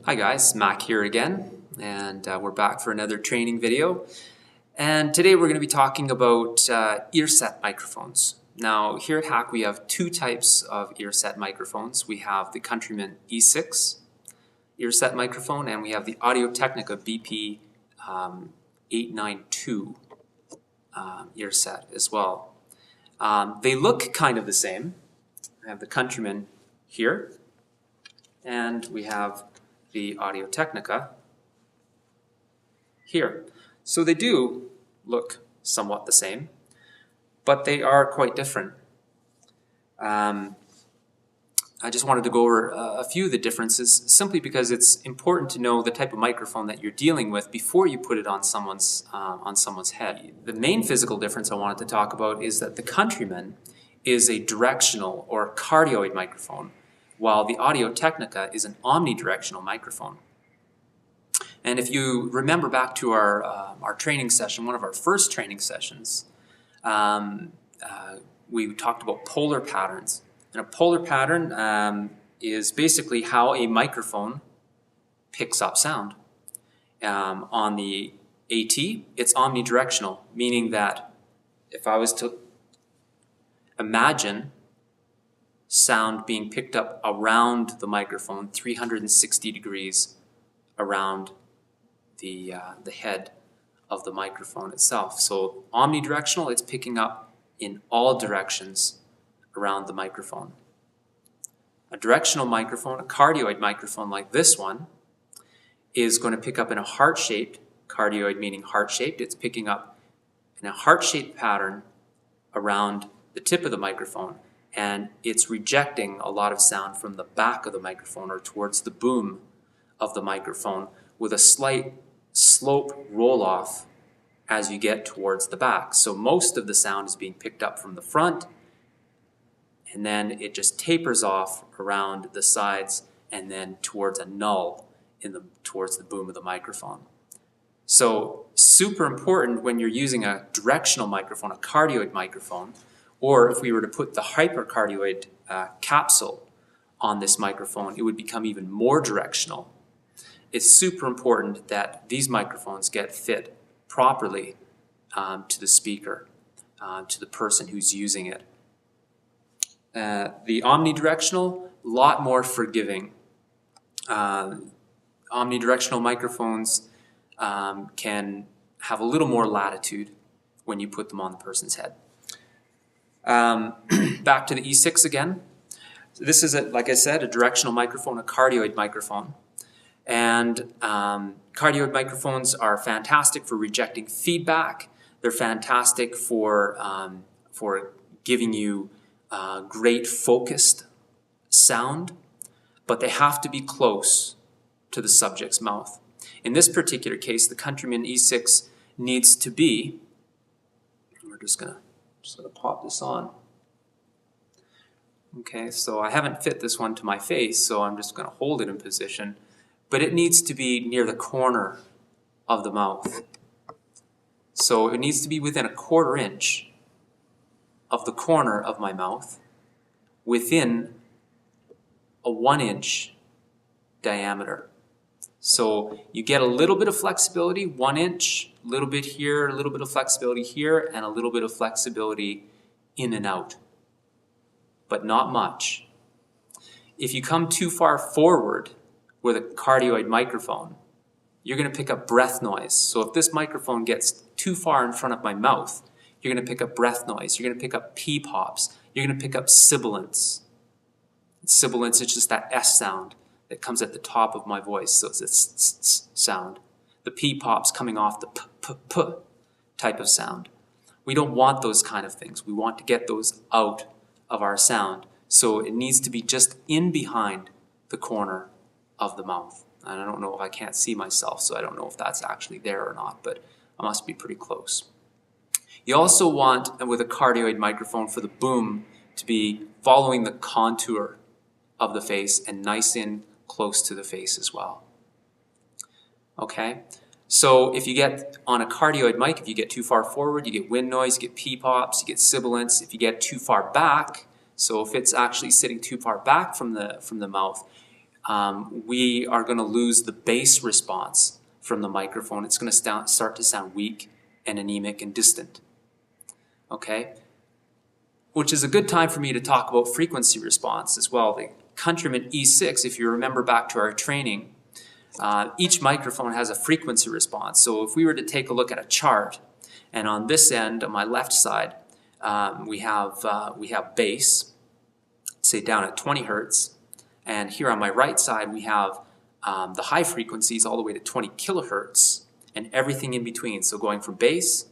Hi guys, Mac here again, and we're back for another training video. And today we're going to be talking about ear set microphones. Now here at HHAC we have two types of ear set microphones. We have the Countryman E6 ear set microphone, and we have the Technica BP982 ear set as well. They look kind of the same. I have the Countryman here, and we have the Technica here. So they do look somewhat the same, but they are quite different. I just wanted to go over a few of the differences simply because it's important to know the type of microphone that you're dealing with before you put it on someone's head. The main physical difference I wanted to talk about is that the Countryman is a directional or cardioid microphone, while the Technica is an omnidirectional microphone. And if you remember back to our training session, one of our first training sessions, we talked about polar patterns. And a polar pattern is basically how a microphone picks up sound. On the AT, it's omnidirectional, meaning that if I was to imagine sound being picked up around the microphone, 360 degrees around the head of the microphone itself. So omnidirectional, it's picking up in all directions around the microphone. A directional microphone, a cardioid microphone like this one, is going to pick up in a heart-shaped, cardioid meaning heart-shaped, it's picking up in a heart-shaped pattern around the tip of the microphone, and it's rejecting a lot of sound from the back of the microphone or towards the boom of the microphone with a slight slope roll-off as you get towards the back. So most of the sound is being picked up from the front, and then it just tapers off around the sides and then towards a null towards the boom of the microphone. So super important when you're using a directional microphone, a cardioid microphone, or if we were to put the hypercardioid capsule on this microphone, it would become even more directional. It's super important that these microphones get fit properly to the speaker, to the person who's using it. The omnidirectional, a lot more forgiving. Omnidirectional microphones can have a little more latitude when you put them on the person's head. Back to the E6 again. So this is, like I said, a directional microphone, a cardioid microphone. And cardioid microphones are fantastic for rejecting feedback. They're fantastic for giving you great focused sound, but they have to be close to the subject's mouth. In this particular case, the Countryman E6 needs to be, we're just gonna pop this on. Okay, so I haven't fit this one to my face, so I'm just gonna hold it in position, but it needs to be near the corner of the mouth. So it needs to be within a 1/4 inch of the corner of my mouth, within a 1 inch diameter. So you get a little bit of flexibility, 1 inch, a little bit here, a little bit of flexibility here, and a little bit of flexibility in and out, but not much. If you come too far forward with a cardioid microphone, you're going to pick up breath noise. So if this microphone gets too far in front of my mouth, you're going to pick up breath noise, you're going to pick up P pops, you're going to pick up sibilance. Sibilance is just that S sound that comes at the top of my voice, so it's this sound. The P pops coming off the p type of sound. We don't want those kind of things. We want to get those out of our sound. So it needs to be just in behind the corner of the mouth. And I don't know if I can't see myself, so I don't know if that's actually there or not, but I must be pretty close. You also want, with a cardioid microphone, for the boom to be following the contour of the face and nice in close to the face as well. Okay, so if you get on a cardioid mic, if you get too far forward, you get wind noise, you get P-pops, you get sibilance. If you get too far back, so if it's actually sitting too far back from the mouth, we are going to lose the bass response from the microphone. It's going to start to sound weak and anemic and distant. Okay? Which is a good time for me to talk about frequency response as well. The Countryman E6, if you remember back to our training, each microphone has a frequency response. So if we were to take a look at a chart, and on this end, on my left side, we have bass, say down at 20 hertz, and here on my right side we have the high frequencies all the way to 20 kilohertz, and everything in between. So going from bass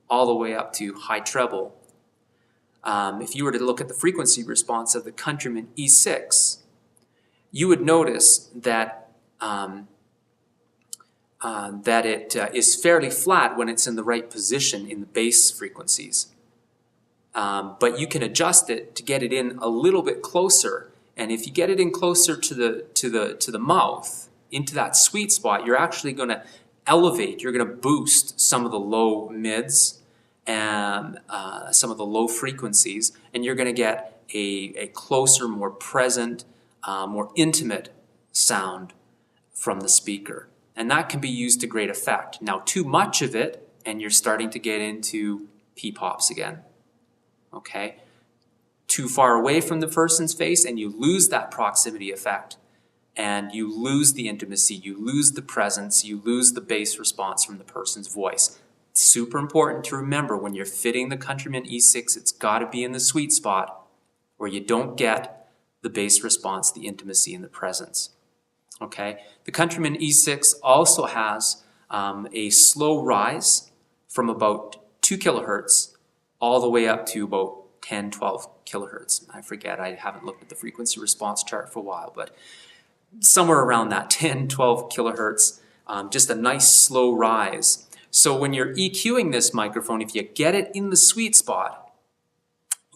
all the way up to high treble. If you were to look at the frequency response of the Countryman E6, you would notice that it is fairly flat when it's in the right position in the bass frequencies. But you can adjust it to get it in a little bit closer, and if you get it in closer to the mouth, into that sweet spot, you're actually going to elevate, you're going to boost some of the low mids and some of the low frequencies, and you're going to get a closer, more present, more intimate sound from the speaker. And that can be used to great effect. Now, too much of it, and you're starting to get into P-pops again. Okay? Too far away from the person's face, and you lose that proximity effect. And you lose the intimacy, you lose the presence, you lose the bass response from the person's voice. It's super important to remember when you're fitting the Countryman E6, it's got to be in the sweet spot where you don't get the bass response, the intimacy, and the presence. Okay, the Countryman E6 also has a slow rise from about 2 kilohertz all the way up to about 10, 12 kilohertz. I forget, I haven't looked at the frequency response chart for a while, but somewhere around that 10, 12 kilohertz, just a nice slow rise. So when you're EQing this microphone, if you get it in the sweet spot,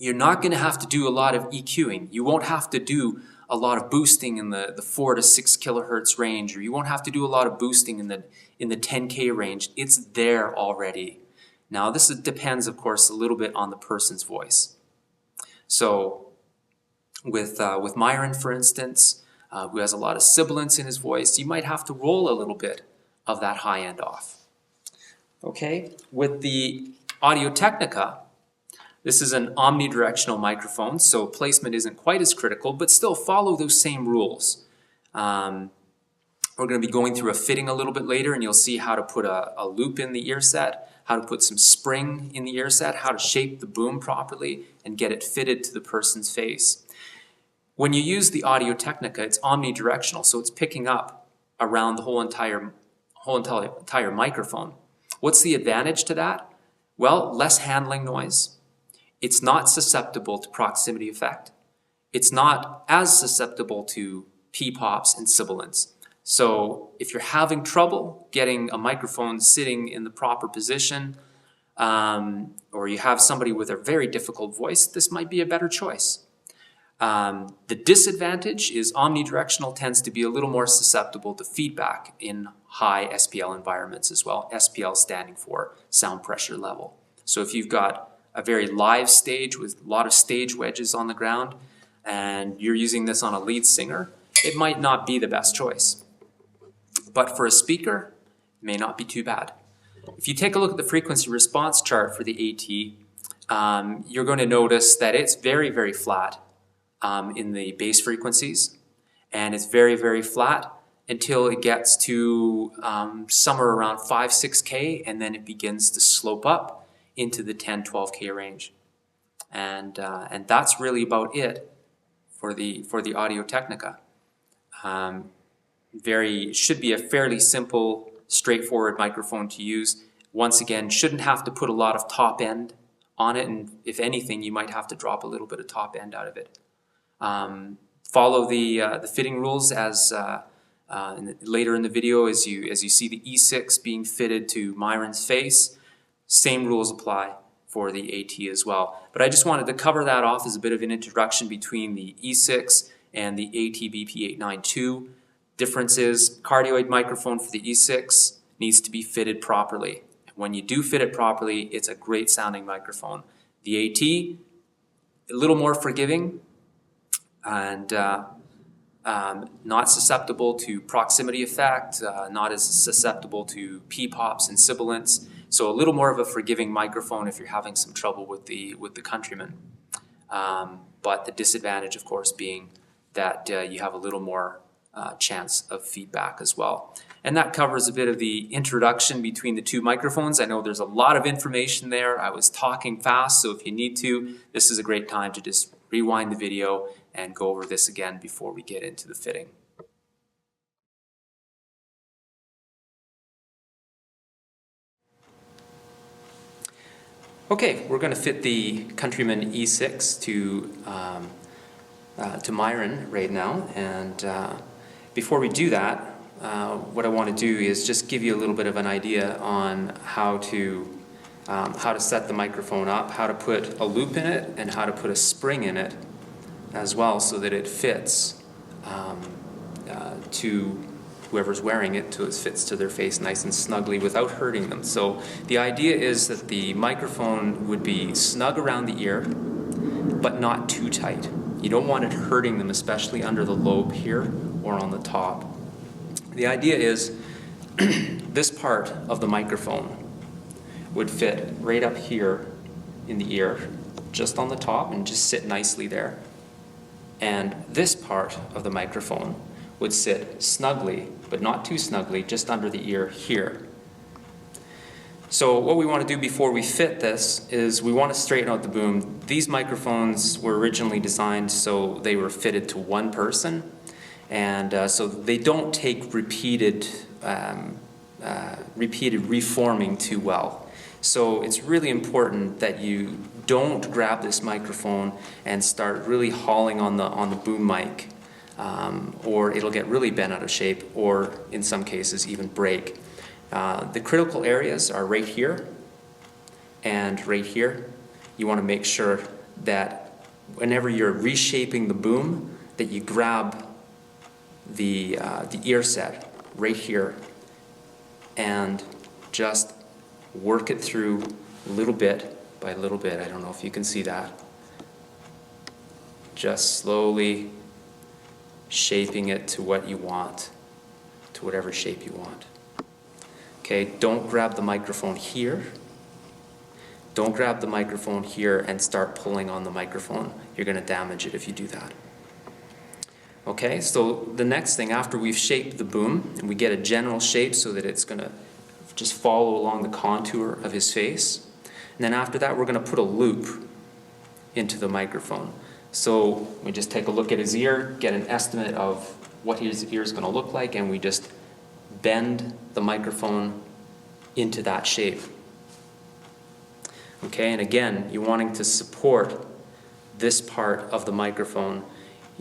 you're not going to have to do a lot of EQing. You won't have to do a lot of boosting in the 4 to 6 kilohertz range, or you won't have to do a lot of boosting in the 10K range. It's there already. Now this depends, of course, a little bit on the person's voice. So with Myron, for instance, who has a lot of sibilance in his voice, you might have to roll a little bit of that high end off. Okay, with the Audio-Technica, this is an omnidirectional microphone, so placement isn't quite as critical, but still follow those same rules. We're going to be going through a fitting a little bit later, and you'll see how to put a loop in the ear set, how to put some spring in the ear set, how to shape the boom properly, and get it fitted to the person's face. When you use the Audio-Technica, it's omnidirectional, so it's picking up around the whole entire microphone. What's the advantage to that? Well, less handling noise. It's not susceptible to proximity effect. It's not as susceptible to P-pops and sibilance. So if you're having trouble getting a microphone sitting in the proper position, or you have somebody with a very difficult voice, this might be a better choice. The disadvantage is omnidirectional tends to be a little more susceptible to feedback in high SPL environments as well. SPL standing for sound pressure level. So if you've got a very live stage with a lot of stage wedges on the ground and you're using this on a lead singer, it might not be the best choice. But for a speaker, it may not be too bad. If you take a look at the frequency response chart for the AT, you're going to notice that it's very, very flat in the bass frequencies, and it's very, very flat until it gets to somewhere around 5, 6K, and then it begins to slope up into the 10, 12K range. And that's really about it for the Audio-Technica. Should be a fairly simple, straightforward microphone to use. Once again, shouldn't have to put a lot of top end on it, and if anything, you might have to drop a little bit of top end out of it. Follow the fitting rules as later in the video as you see the E6 being fitted to Myron's face. Same rules apply for the AT as well. But I just wanted to cover that off as a bit of an introduction between the E6 and the AT BP982. Difference is cardioid microphone for the E6 needs to be fitted properly. When you do fit it properly, it's a great sounding microphone. The AT, a little more forgiving, and not susceptible to proximity effect, not as susceptible to P-pops and sibilants. So a little more of a forgiving microphone if you're having some trouble with the Countryman. But the disadvantage, of course, being that you have a little more chance of feedback as well. And that covers a bit of the introduction between the two microphones. I know there's a lot of information there. I was talking fast, so if you need to, this is a great time to just rewind the video and go over this again before we get into the fitting. Okay, we're going to fit the Countryman E6 to Myron right now, and before we do that, what I want to do is just give you a little bit of an idea on how to set the microphone up, how to put a loop in it, and how to put a spring in it as well, so that it fits to whoever's wearing it, till it fits to their face nice and snugly without hurting them. So the idea is that the microphone would be snug around the ear, but not too tight. You don't want it hurting them, especially under the lobe here or on the top. The idea is this part of the microphone would fit right up here in the ear, just on the top, and just sit nicely there. And this part of the microphone would sit snugly, but not too snugly, just under the ear here. So what we want to do before we fit this is we want to straighten out the boom. These microphones were originally designed so they were fitted to one person, and so they don't take repeated reforming too well. So it's really important that you don't grab this microphone and start really hauling on the boom mic, or it'll get really bent out of shape, or in some cases even break. The critical areas are right here and right here. You want to make sure that whenever you're reshaping the boom, that you grab the ear set right here and just work it through little bit by little bit. I don't know if you can see that. Just slowly shaping it to what you want, to whatever shape you want. Okay, don't grab the microphone here. Don't grab the microphone here and start pulling on the microphone. You're going to damage it if you do that. Okay, so the next thing, after we've shaped the boom and we get a general shape so that it's going to just follow along the contour of his face, and then after that we're going to put a loop into the microphone. So we just take a look at his ear, get an estimate of what his ear is going to look like, and we just bend the microphone into that shape. Okay, and again, you're wanting to support this part of the microphone.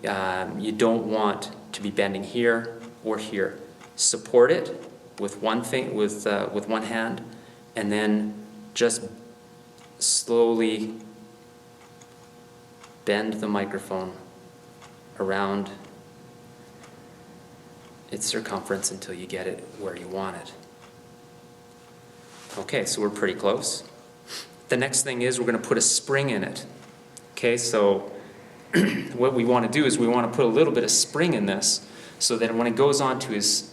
You don't want to be bending here or here. Support it with one thing, with one hand, and then just slowly bend the microphone around its circumference until you get it where you want it. Okay, so we're pretty close. The next thing is we're going to put a spring in it. Okay, so what we want to do is we want to put a little bit of spring in this so that when it goes onto his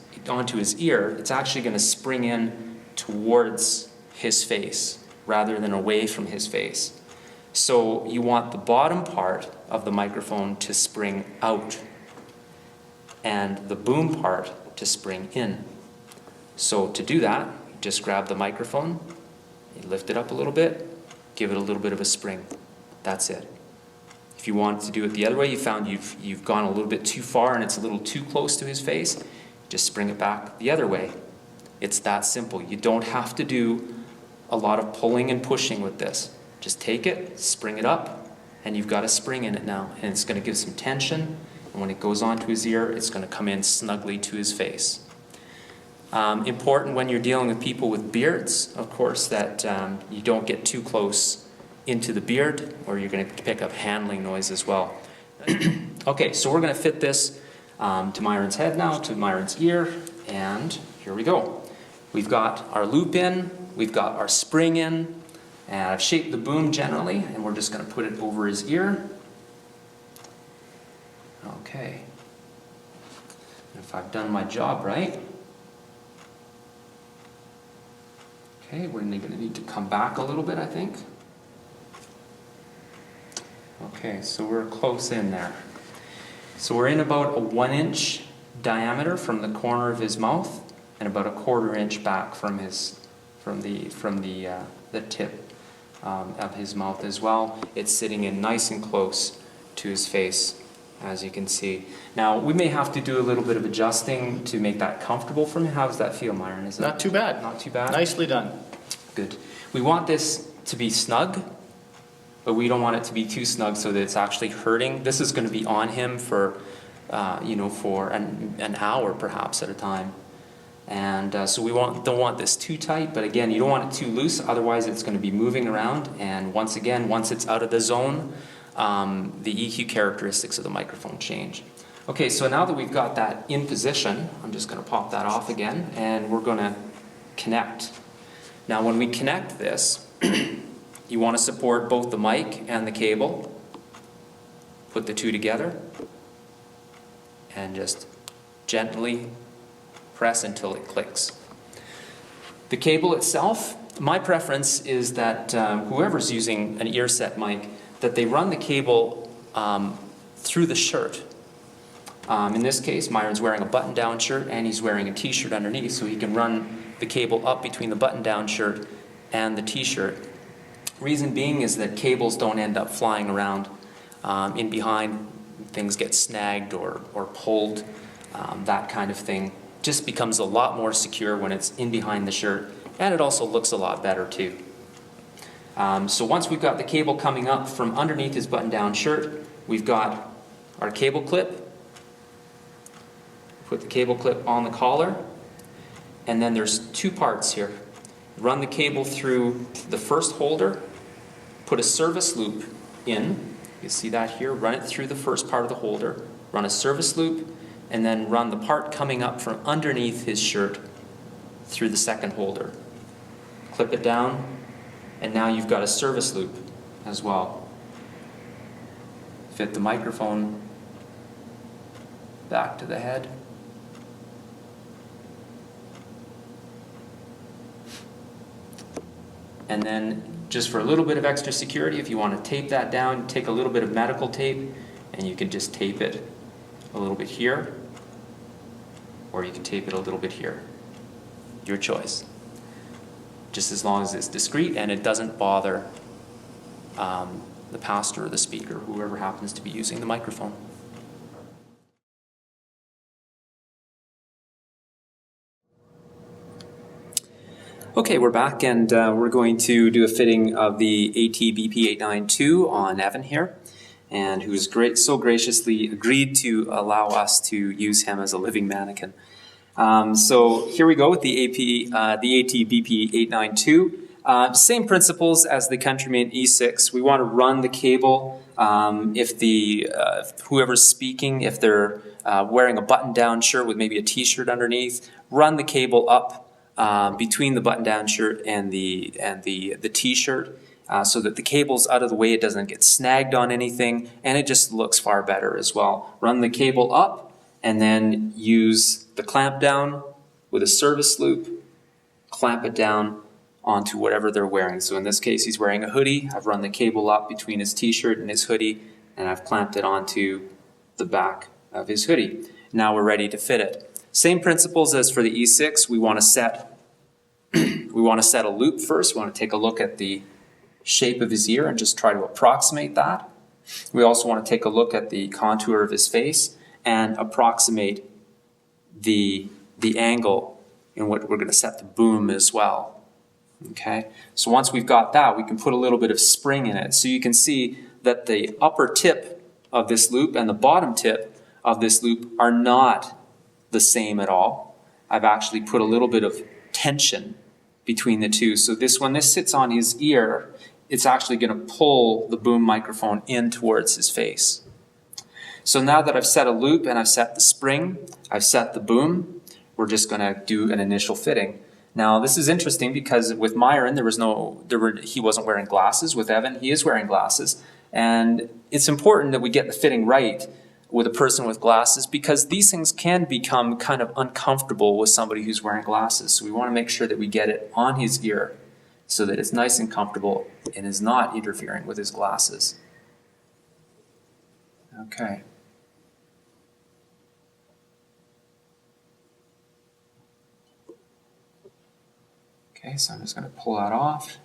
ear, it's actually going to spring in towards his face rather than away from his face. So you want the bottom part of the microphone to spring out and the boom part to spring in. So to do that, you just grab the microphone, you lift it up a little bit, give it a little bit of a spring. That's it. If you want to do it the other way, you found you've gone a little bit too far and it's a little too close to his face, just spring it back the other way. It's that simple. You don't have to do a lot of pulling and pushing with this. Just take it, spring it up, and you've got a spring in it now. And it's going to give some tension, and when it goes onto his ear, it's going to come in snugly to his face. Important when you're dealing with people with beards, of course, that you don't get too close into the beard, or you're going to pick up handling noise as well. Okay, so we're going to fit this to Myron's head now, to Myron's ear, and here we go. We've got our loop in, we've got our spring in, and I've shaped the boom generally, and we're just going to put it over his ear. Okay. if I've done my job right. Okay, we're going to need to come back a little bit, I think. Okay, so we're close in there. So we're in about a 1-inch diameter from the corner of his mouth, and about a 1/4 inch back from the tip of his mouth as well. It's sitting in nice and close to his face, as you can see. Now we may have to do a little bit of adjusting to make that comfortable for him. How does that feel, Myron? Is it not too bad? Not too bad. Nicely done. Good. We want this to be snug, but we don't want it to be too snug so that it's actually hurting. This is going to be on him for, for an hour perhaps at a time. And so we don't want this too tight, but again, you don't want it too loose, otherwise it's going to be moving around. And once it's out of the zone, the EQ characteristics of the microphone change. Okay, so now that we've got that in position, I'm just going to pop that off again, and we're going to connect. Now when we connect this, you want to support both the mic and the cable. Put the two together and just gently press until it clicks. The cable itself, my preference is that whoever's using an ear set mic, that they run the cable through the shirt. In this case, Myron's wearing a button-down shirt and he's wearing a t-shirt underneath, so he can run the cable up between the button-down shirt and the t-shirt. Reason being is that cables don't end up flying around in behind. Things get snagged or pulled, that kind of thing. Just becomes a lot more secure when it's in behind the shirt, and it also looks a lot better too. So once we've got the cable coming up from underneath his button-down shirt, we've got our cable clip. Put the cable clip on the collar, and then there's two parts here. Run the cable through the first holder, put a service loop in. You see that here? Run it through the first part of the holder, run a service loop, and then run the part coming up from underneath his shirt through the second holder. Clip it down, and now you've got a service loop as well. Fit the microphone back to the head. And then, just for a little bit of extra security, if you want to tape that down, take a little bit of medical tape, and you can just tape it a little bit here, or you can tape it a little bit here. Your choice. Just as long as it's discreet and it doesn't bother the pastor or the speaker, whoever happens to be using the microphone. Okay, we're back, and we're going to do a fitting of the AT BP982 on Evan here, and who's so graciously agreed to allow us to use him as a living mannequin. So here we go with the AT BP982. Same principles as the Countryman E6. We want to run the cable if whoever's speaking, if they're wearing a button-down shirt with maybe a t-shirt underneath, run the cable up between the button-down shirt and the t-shirt, so that the cable's out of the way, it doesn't get snagged on anything, and it just looks far better as well. Run the cable up, and then use the clamp down with a service loop, clamp it down onto whatever they're wearing. So in this case, he's wearing a hoodie. I've run the cable up between his t-shirt and his hoodie, and I've clamped it onto the back of his hoodie. Now we're ready to fit it. Same principles as for the E6. We want to set a loop first. We want to take a look at the shape of his ear and just try to approximate that. We also want to take a look at the contour of his face and approximate the angle in what we're going to set the boom as well. Okay? So once we've got that, we can put a little bit of spring in it. So you can see that the upper tip of this loop and the bottom tip of this loop are not the same at all. I've actually put a little bit of tension between the two. So when this sits on his ear, it's actually going to pull the boom microphone in towards his face. So now that I've set a loop and I've set the spring, I've set the boom, we're just going to do an initial fitting. Now this is interesting because with Myron he wasn't wearing glasses. With Evan, he is wearing glasses, and it's important that we get the fitting right with a person with glasses, because these things can become kind of uncomfortable with somebody who's wearing glasses. So we want to make sure that we get it on his ear so that it's nice and comfortable and is not interfering with his glasses. Okay. Okay, so I'm just going to pull that off.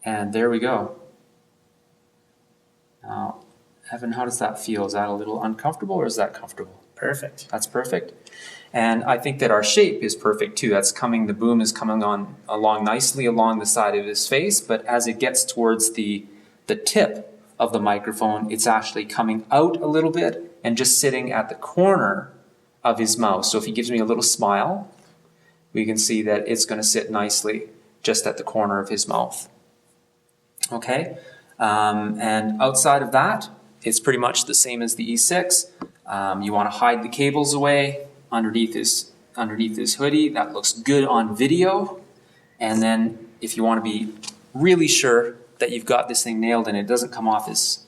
And there we go. Now, Evan, how does that feel? Is that a little uncomfortable or is that comfortable? Perfect. That's perfect. And I think that our shape is perfect too. The boom is coming along nicely along the side of his face, but as it gets towards the tip of the microphone, it's actually coming out a little bit and just sitting at the corner of his mouth. So if he gives me a little smile, we can see that it's going to sit nicely just at the corner of his mouth. Okay, and outside of that, it's pretty much the same as the E6. You want to hide the cables away underneath his hoodie. That looks good on video. And then if you want to be really sure that you've got this thing nailed and it doesn't come off his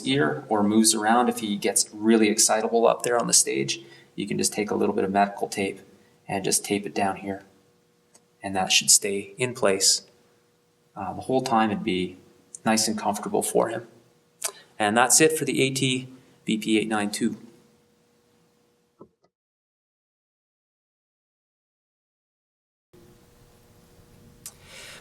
ear or moves around if he gets really excitable up there on the stage, you can just take a little bit of medical tape and just tape it down here. And that should stay in place the whole time and be nice and comfortable for him. And that's it for the AT BP982.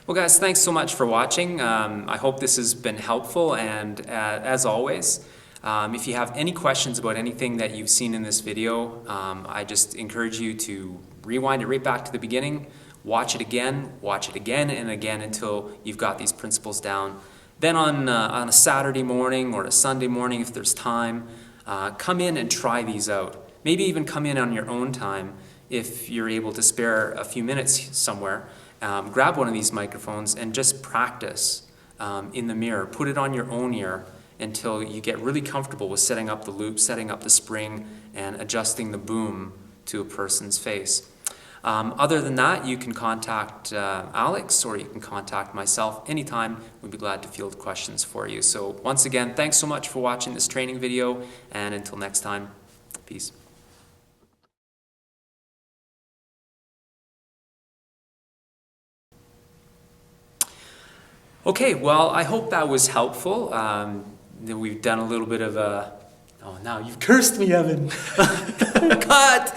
Well guys, thanks so much for watching. I hope this has been helpful, and as always, if you have any questions about anything that you've seen in this video, I just encourage you to rewind it right back to the beginning, watch it again and again until you've got these principles down. Then on a Saturday morning or a Sunday morning, if there's time, come in and try these out. Maybe even come in on your own time if you're able to spare a few minutes somewhere. Grab one of these microphones and just practice in the mirror. Put it on your own ear until you get really comfortable with setting up the loop, setting up the spring, and adjusting the boom to a person's face. Other than that, you can contact Alex or you can contact myself anytime. We'd be glad to field questions for you. So once again, thanks so much for watching this training video, and until next time, peace. Okay, well, I hope that was helpful. We've done a little bit of a... Oh, now you've cursed me, Evan. Cut!